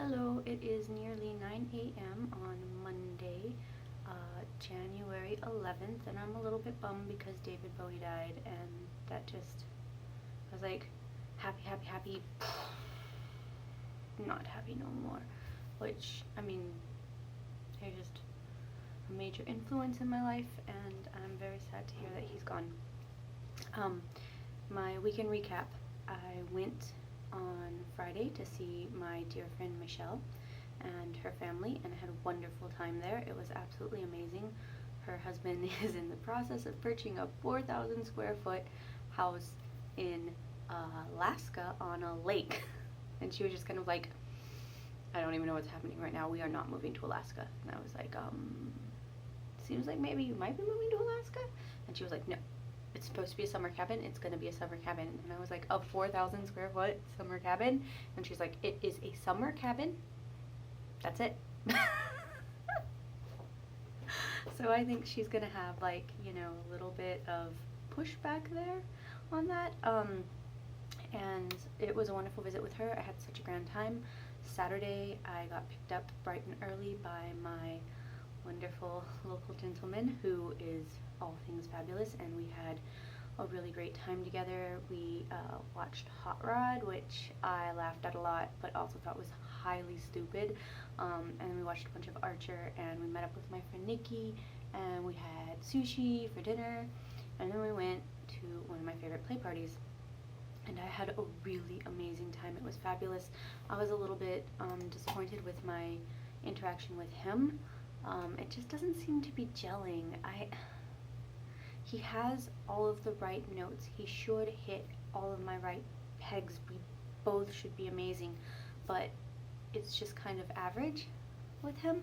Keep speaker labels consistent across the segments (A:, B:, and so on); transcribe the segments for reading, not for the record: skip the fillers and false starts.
A: Hello, it is nearly 9 a.m. on Monday, January 11th, and I'm a little bit bummed because David Bowie died, and that just, I was like, happy, happy, happy, not happy no more, which, I mean, he's just a major influence in my life, and I'm very sad to hear that he's gone. My weekend recap, I went on Friday to see my dear friend Michelle and her family, and I had a wonderful time there. It was absolutely amazing. Her husband is in the process of purchasing a 4,000 square foot house in Alaska on a lake. And she was just kind of like, I don't even know what's happening right now. We are not moving to Alaska. And I was like, seems like maybe you might be moving to Alaska? And she was like, no. It's supposed to be a summer cabin. It's going to be a summer cabin. And I was like, a 4,000 square foot summer cabin? And she's like, it is a summer cabin. That's it. So I think she's going to have, like, you know, a little bit of pushback there on that. And it was a wonderful visit with her. I had such a grand time. Saturday, I got picked up bright and early by my wonderful local gentleman who is all things fabulous, and we had a really great time together. We watched Hot Rod, which I laughed at a lot but also thought was highly stupid, and then we watched a bunch of Archer, and we met up with my friend Nikki, and we had sushi for dinner, and then we went to one of my favorite play parties, and I had a really amazing time. It was fabulous. I was a little bit disappointed with my interaction with him. It just doesn't seem to be gelling. He has all of the right notes. He should hit all of my right pegs. We both should be amazing, but it's just kind of average with him.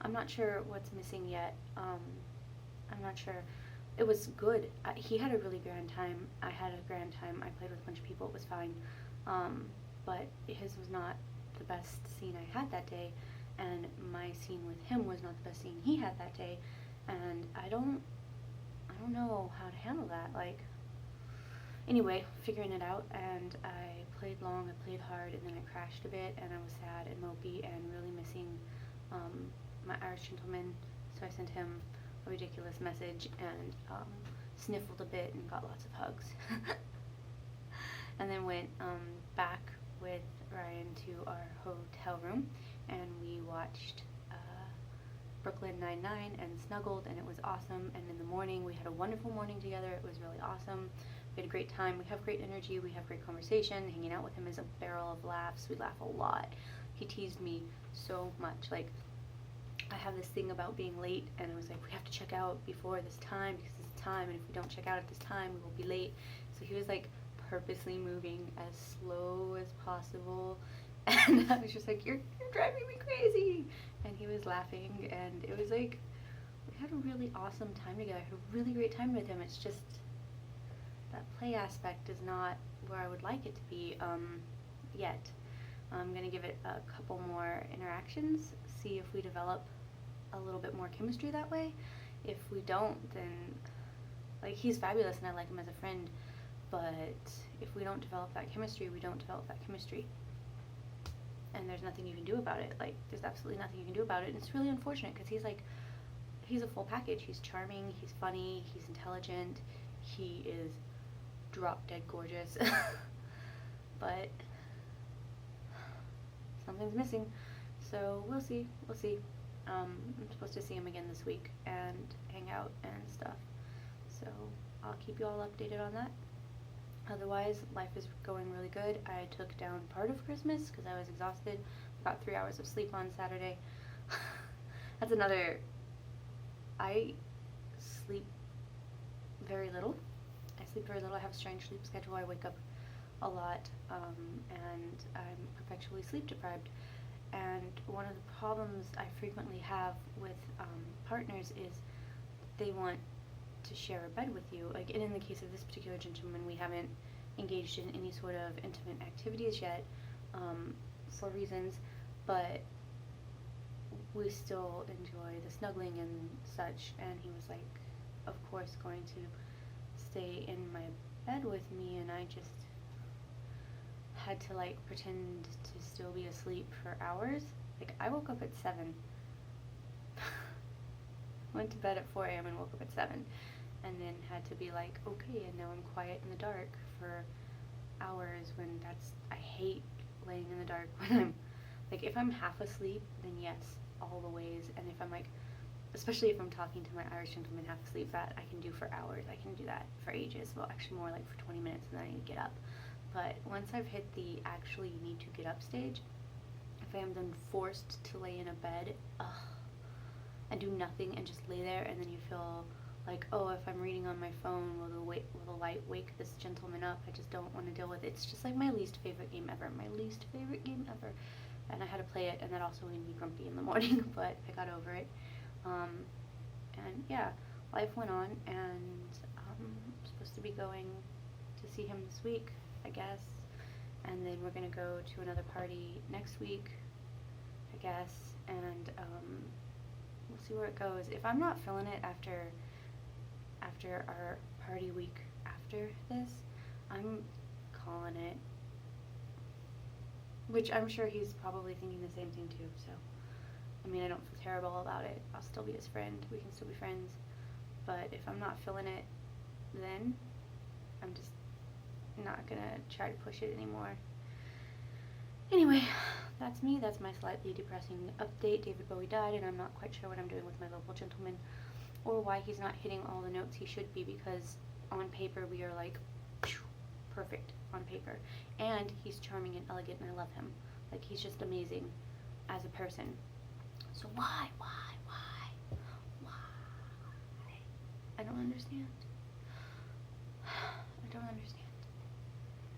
A: I'm not sure what's missing yet. I'm not sure. It was good. He had a really grand time. I had a grand time. I played with a bunch of people. It was fine. But his was not the best scene I had that day, and my scene with him was not the best scene he had that day, and I don't know how to handle that. Like, anyway, figuring it out, and I played long, I played hard, and then I crashed a bit, and I was sad and mopey and really missing my Irish gentleman, so I sent him a ridiculous message and sniffled a bit and got lots of hugs. And then went back with Ryan to our hotel room, and we watched Brooklyn Nine-Nine and snuggled, and it was awesome. And in the morning, we had a wonderful morning together. It was really awesome. We had a great time. We have great energy. We have great conversation. Hanging out with him is a barrel of laughs. We laugh a lot. He teased me so much. Like, I have this thing about being late, and I was like, we have to check out before this time because it's time, and if we don't check out at this time, we will be late. So he was like purposely moving as slow as possible, and I was just like, you're driving me crazy. And he was laughing, and it was like, we had a really awesome time together. I had a really great time with him. It's just that play aspect is not where I would like it to be yet. I'm going to give it a couple more interactions, see if we develop a little bit more chemistry that way. If we don't, then, like, he's fabulous and I like him as a friend, but if we don't develop that chemistry, we don't develop that chemistry. And there's nothing you can do about it. Like, there's absolutely nothing you can do about it. And it's really unfortunate because he's a full package. He's charming, he's funny, he's intelligent, he is drop dead gorgeous. But something's missing. So we'll see. I'm supposed to see him again this week and hang out and stuff. So I'll keep you all updated on that. Otherwise, life is going really good. I took down part of Christmas because I was exhausted. Got 3 hours of sleep on Saturday. That's another, I sleep very little. I have a strange sleep schedule. I wake up a lot, and I'm perpetually sleep deprived. And one of the problems I frequently have with partners is they want to share a bed with you. Like, and in the case of this particular gentleman, we haven't engaged in any sort of intimate activities yet, for reasons, but we still enjoy the snuggling and such, and he was like, of course, going to stay in my bed with me, and I just had to, like, pretend to still be to sleep for hours. Like, I woke up at 7. Went to bed at 4 a.m. and woke up at 7. And then had to be like, okay, and now I'm quiet in the dark for hours when I hate laying in the dark when I'm, like, if I'm half asleep, then yes, all the ways. And if I'm like, especially if I'm talking to my Irish gentleman half asleep, that I can do for hours. I can do that for ages. Well, actually more like for 20 minutes and then I need to get up. But once I've hit the actually you need to get up stage, if I am then forced to lay in a bed, and do nothing and just lay there, and then you feel like, oh, if I'm reading on my phone, will the light wake this gentleman up? I just don't want to deal with it. It's just like my least favorite game ever. My least favorite game ever. And I had to play it, and that also made me grumpy in the morning, but I got over it. And yeah, life went on, and I'm supposed to be going to see him this week, I guess. And then we're going to go to another party next week, I guess. And we'll see where it goes. If I'm not feeling it after our party week after this, I'm calling it. Which I'm sure he's probably thinking the same thing too, so. I mean, I don't feel terrible about it. I'll still be his friend. We can still be friends. But if I'm not feeling it, then I'm just not gonna try to push it anymore. Anyway, that's me. That's my slightly depressing update. David Bowie died, and I'm not quite sure what I'm doing with my local gentleman, or why he's not hitting all the notes he should be, because on paper we are like, perfect on paper. And he's charming and elegant, and I love him. Like, he's just amazing as a person. So why? I don't understand. I don't understand.